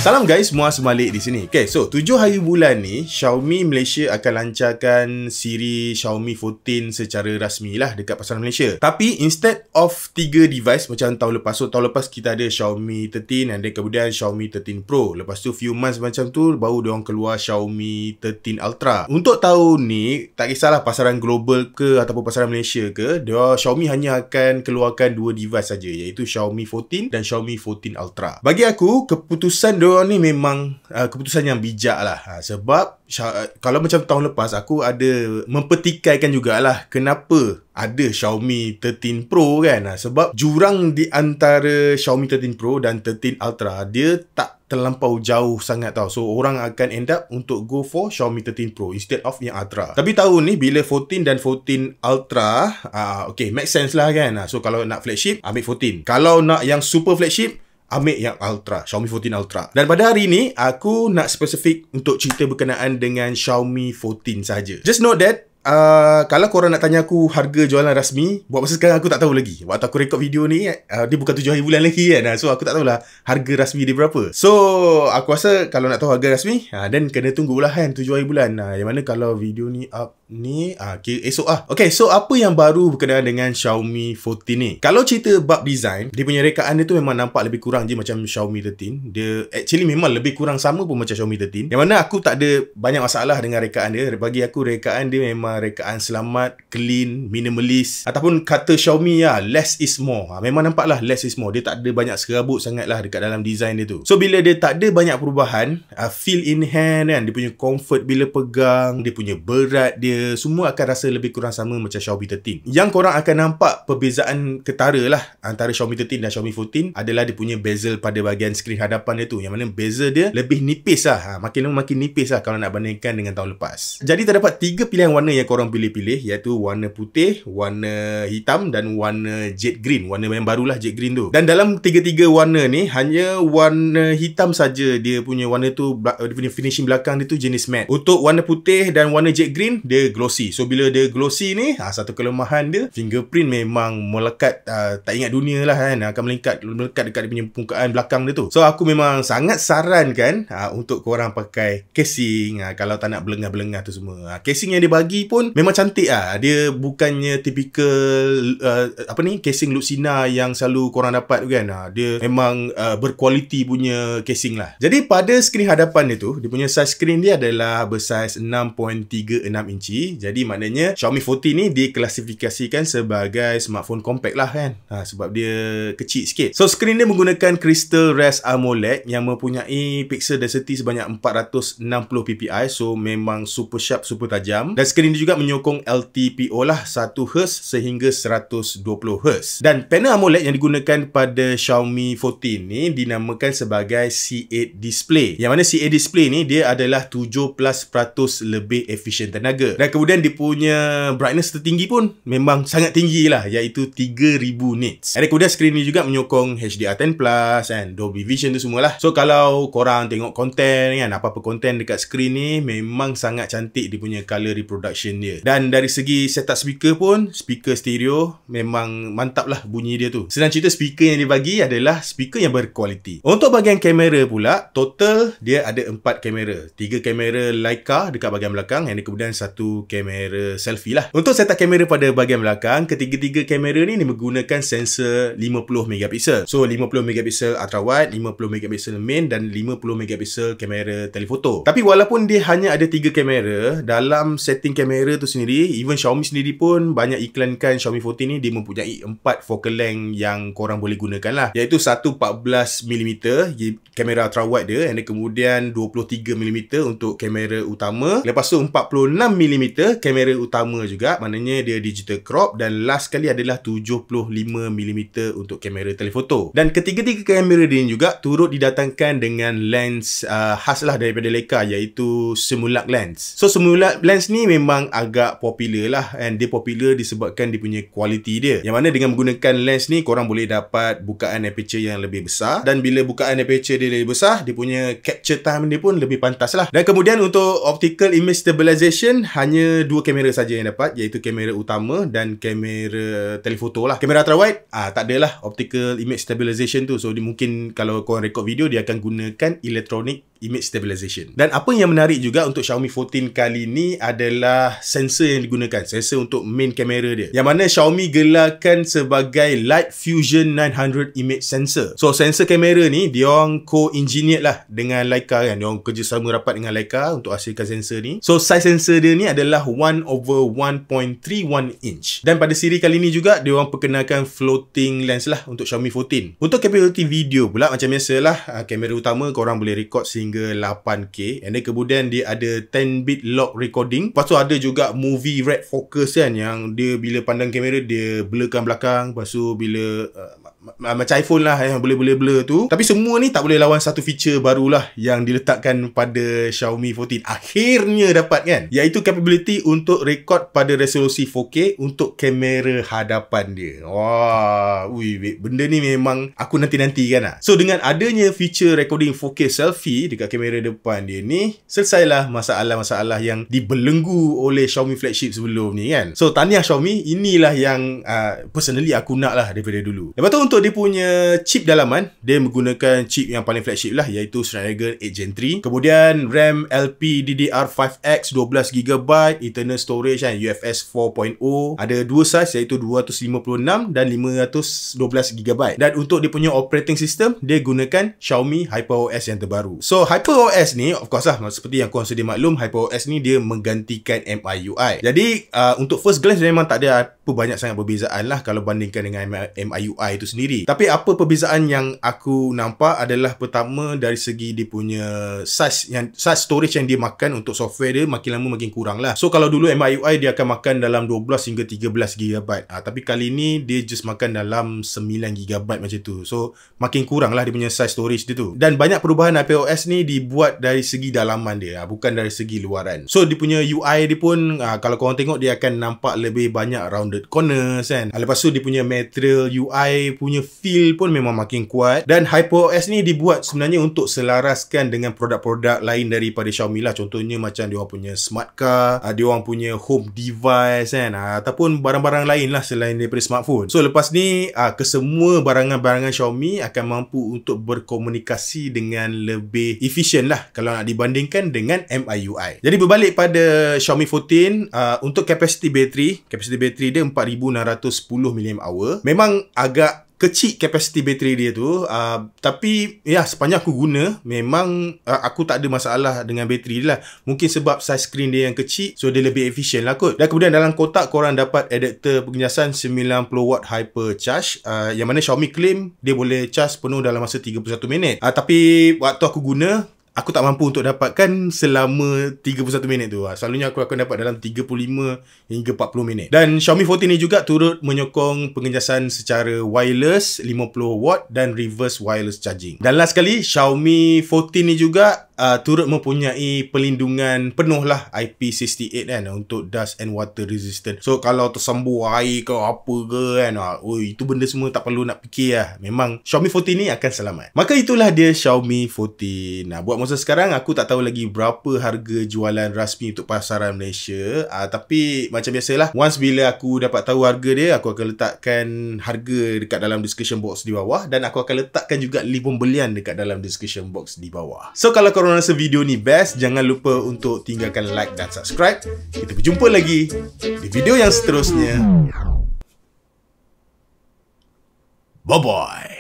Salam guys, Muaz Malik di sini. Okay, so 7 hari bulan ni Xiaomi Malaysia akan lancarkan siri Xiaomi 14 secara rasmi lah dekat pasaran Malaysia. Tapi instead of 3 device macam tahun lepas, so tahun lepas kita ada Xiaomi 13 dan kemudian Xiaomi 13 Pro. Lepas tu few months macam tu baru diorang keluar Xiaomi 13 Ultra. Untuk tahun ni tak kisahlah pasaran global ke ataupun pasaran Malaysia ke, Xiaomi hanya akan keluarkan 2 device saja, iaitu Xiaomi 14 dan Xiaomi 14 Ultra. Bagi aku, keputusan diorang ni memang keputusan yang bijak lah. Sebab kalau macam tahun lepas aku ada mempertikaikan jugalah kenapa ada Xiaomi 13 Pro kan. Sebab jurang di antara Xiaomi 13 Pro dan 13 Ultra dia tak terlampau jauh sangat tau. So orang akan end up untuk go for Xiaomi 13 Pro instead of yang Ultra. Tapi tahun ni bila 14 dan 14 Ultra okay, make sense lah kan. So kalau nak flagship ambil 14. Kalau nak yang super flagship ambil yang Ultra, Xiaomi 14 Ultra. Dan pada hari ni, aku nak spesifik untuk cerita berkenaan dengan Xiaomi 14 saja. Just note that, kalau korang nak tanya aku harga jualan rasmi, buat masa sekarang aku tak tahu lagi. Waktu aku rekod video ni, dia bukan 7 hari bulan lagi kan. So aku tak tahulah harga rasmi dia berapa. So aku rasa kalau nak tahu harga rasmi, then kena tunggulah kan 7 hari bulan. Yang mana kalau video ni up ni esok lah. Okay, so apa yang baru berkenaan dengan Xiaomi 14 ni? Kalau cerita bab design, dia punya rekaan dia tu memang nampak lebih kurang je macam Xiaomi 13. Dia actually memang lebih kurang sama pun macam Xiaomi 13. Yang mana aku tak ada banyak masalah dengan rekaan dia. Bagi aku rekaan dia memang rekaan selamat, clean, minimalis, ataupun kata Xiaomi lah, less is more. Memang nampak lah less is more. Dia tak ada banyak serabut sangat lah dekat dalam design dia tu. So bila dia tak ada banyak perubahan, feel in hand kan, dia punya comfort bila pegang, dia punya berat dia, semua akan rasa lebih kurang sama macam Xiaomi 13. Yang korang akan nampak perbezaan ketara lah antara Xiaomi 13 dan Xiaomi 14 adalah dia punya bezel pada bahagian skrin hadapan dia tu. Yang mana bezel dia lebih nipis lah. Makin lama makin nipis lah kalau nak bandingkan dengan tahun lepas. Jadi terdapat 3 pilihan warna yang korang pilih-pilih, iaitu warna putih, warna hitam dan warna jet green. Warna yang barulah jet green tu. Dan dalam 3-3 warna ni, hanya warna hitam saja dia punya warna tu, dia punya finishing belakang dia tu jenis matte. Untuk warna putih dan warna jet green, dia glossy. So bila dia glossy ni, satu kelemahan dia, fingerprint memang melekat, tak ingat dunia lah kan, akan melekat dekat dia punya permukaan belakang dia tu. So aku memang sangat sarankan untuk korang pakai casing kalau tak nak belengah-belengah tu semua. Casing yang dia bagi pun memang cantik lah. Dia bukannya typical casing Lucina yang selalu korang dapat tu kan. Dia memang berkualiti punya casing lah. Jadi pada skrin hadapan dia tu, dia punya size skrin dia adalah bersaiz 6.36 inci. Jadi maknanya Xiaomi 14 ni diklasifikasikan sebagai smartphone compact lah kan. Sebab dia kecil sikit. So skrin dia menggunakan Crystal Res AMOLED yang mempunyai pixel density sebanyak 460 ppi. So memang super sharp, super tajam. Dan skrin dia juga menyokong LTPO lah 1Hz sehingga 120Hz. Dan panel AMOLED yang digunakan pada Xiaomi 14 ni dinamakan sebagai C8 display. Yang mana C8 display ni dia adalah 17% lebih efisien tenaga. Dan kemudian dia punya brightness tertinggi pun memang sangat tinggi lah, iaitu 3000 nits. Dan kemudian skrin ni juga menyokong HDR10+, and Dolby Vision tu semualah. So kalau korang tengok konten kan, apa-apa konten dekat skrin ni memang sangat cantik dia punya color reproduction dia. Dan dari segi setup speaker pun, speaker stereo memang mantap lah bunyi dia tu. Senang cerita, speaker yang dia bagi adalah speaker yang berkualiti. Untuk bahagian kamera pula, total dia ada 4 kamera. 3 kamera Leica dekat bahagian belakang, yang kemudian 1 kamera selfie lah. Untuk setup kamera pada bahagian belakang, ketiga-tiga kamera ni menggunakan sensor 50MP. So 50MP ultra wide, 50MP main dan 50MP kamera telefoto. Tapi walaupun dia hanya ada 3 kamera, dalam setting kamera tu sendiri, even Xiaomi sendiri pun banyak iklankan Xiaomi 14 ni dia mempunyai 4 focal length yang korang boleh gunakan lah, iaitu satu 14mm kamera ultra wide dia, dan kemudian 23mm untuk kamera utama, lepas tu 46mm kamera utama juga, maknanya dia digital crop, dan last kali adalah 75mm untuk kamera telefoto. Dan ketiga-tiga kamera dia juga turut didatangkan dengan lens khas lah daripada Leica, iaitu Simulacc lens. So Simulacc lens ni memang agak popular lah, and dia popular disebabkan dia punya kualiti dia, yang mana dengan menggunakan lens ni korang boleh dapat bukaan aperture yang lebih besar, dan bila bukaan aperture dia lebih besar, dia punya capture time dia pun lebih pantas lah. Dan kemudian untuk optical image stabilization hanya hanya dua kamera saja yang dapat, iaitu kamera utama dan kamera telefoto lah. Kamera ultrawide tak adalah optical image stabilization tu. So dia mungkin kalau korang record video, dia akan gunakan electronic image stabilization. Dan apa yang menarik juga untuk Xiaomi 14 kali ni adalah sensor yang digunakan. Sensor untuk main kamera dia, yang mana Xiaomi gelarkan sebagai Light Fusion 900 image sensor. So sensor kamera ni diorang co-engineered lah dengan Leica kan. Diorang kerjasama rapat dengan Leica untuk hasilkan sensor ni. So size sensor dia ni adalah 1/1.31 inch. Dan pada siri kali ni juga diorang perkenalkan floating lens lah untuk Xiaomi 14. Untuk capability video pula, macam biasalah, kamera utama korang boleh record sehingga 8K, and then kemudian dia ada 10-bit lock recording. Lepas tu ada juga movie red focus kan, yang dia bila pandang kamera dia blurkan belakang. Lepas tu bila macam iPhone lah yang boleh blur tu. Tapi semua ni tak boleh lawan satu feature barulah yang diletakkan pada Xiaomi 14. Akhirnya dapat kan, iaitu capability untuk record pada resolusi 4K untuk kamera hadapan dia. Wah, benda ni memang aku nanti-nantikan lah. So dengan adanya feature recording 4K selfie dekat kamera depan dia ni, selesailah masalah-masalah yang dibelenggu oleh Xiaomi flagship sebelum ni kan. So tahniah Xiaomi, inilah yang personally aku nak lah daripada dulu. Lepas tu untuk dia punya chip dalaman, dia menggunakan chip yang paling flagship lah, iaitu Snapdragon 8 Gen 3. Kemudian RAM LPDDR5X 12GB, internal storage kan, UFS 4.0. Ada dua size, iaitu 256 dan 512GB. Dan untuk dia punya operating system, dia gunakan Xiaomi HyperOS yang terbaru. So HyperOS ni, of course lah, seperti yang korang sedia maklum, HyperOS ni dia menggantikan MIUI. Jadi untuk first glance memang tak ada apa banyak sangat perbezaan lah kalau bandingkan dengan MIUI itu sendiri. Tapi apa perbezaan yang aku nampak adalah, pertama dari segi dia punya size storage yang dia makan untuk software dia makin lama makin kurang lah. So kalau dulu MIUI dia akan makan dalam 12 hingga 13GB, tapi kali ni dia just makan dalam 9GB macam tu. So makin kurang lah dia punya size storage dia tu. Dan banyak perubahan HyperOS ni dibuat dari segi dalaman dia, bukan dari segi luaran. So dia punya UI dia pun, kalau korang tengok, dia akan nampak lebih banyak rounded corners kan. Lepas tu dia punya material UI punya feel pun memang makin kuat. Dan HyperOS ni dibuat sebenarnya untuk selaraskan dengan produk-produk lain daripada Xiaomi lah. Contohnya macam dia orang punya smart car, dia orang punya home device kan, ataupun barang-barang lain lah selain daripada smartphone. So lepas ni kesemua barangan-barangan Xiaomi akan mampu untuk berkomunikasi dengan lebih efisien lah kalau nak dibandingkan dengan MIUI. Jadi berbalik pada Xiaomi 14, untuk kapasiti bateri dia 4610 mAh. Memang agak kecil kapasiti bateri dia tu, tapi ya sepanjang aku guna memang aku tak ada masalah dengan bateri dia lah. Mungkin sebab size screen dia yang kecil, so dia lebih efisien lah kot. Dan kemudian dalam kotak korang dapat adapter pengecasan 90W hyper charge, yang mana Xiaomi claim dia boleh charge penuh dalam masa 31 minit. Tapi waktu aku guna, aku tak mampu untuk dapatkan selama 31 minit tu. Selalunya aku akan dapat dalam 35 hingga 40 minit. Dan Xiaomi 14 ni juga turut menyokong pengecasan secara wireless 50W dan reverse wireless charging. Dan last sekali, Xiaomi 14 ni juga turut mempunyai pelindungan penuh lah IP68 kan, untuk dust and water resistant. So kalau tersambur air ke apa ke kan, itu benda semua tak perlu nak fikir lah. Memang Xiaomi 14 ni akan selamat. Maka itulah dia Xiaomi 14. Buat masa sekarang aku tak tahu lagi berapa harga jualan rasmi untuk pasaran Malaysia, tapi macam biasalah, once bila aku dapat tahu harga dia, aku akan letakkan harga dekat dalam description box di bawah, dan aku akan letakkan juga link pembelian dekat dalam description box di bawah. So kalau korang rasa video ni best, jangan lupa untuk tinggalkan like dan subscribe. Kita berjumpa lagi di video yang seterusnya. Bye bye.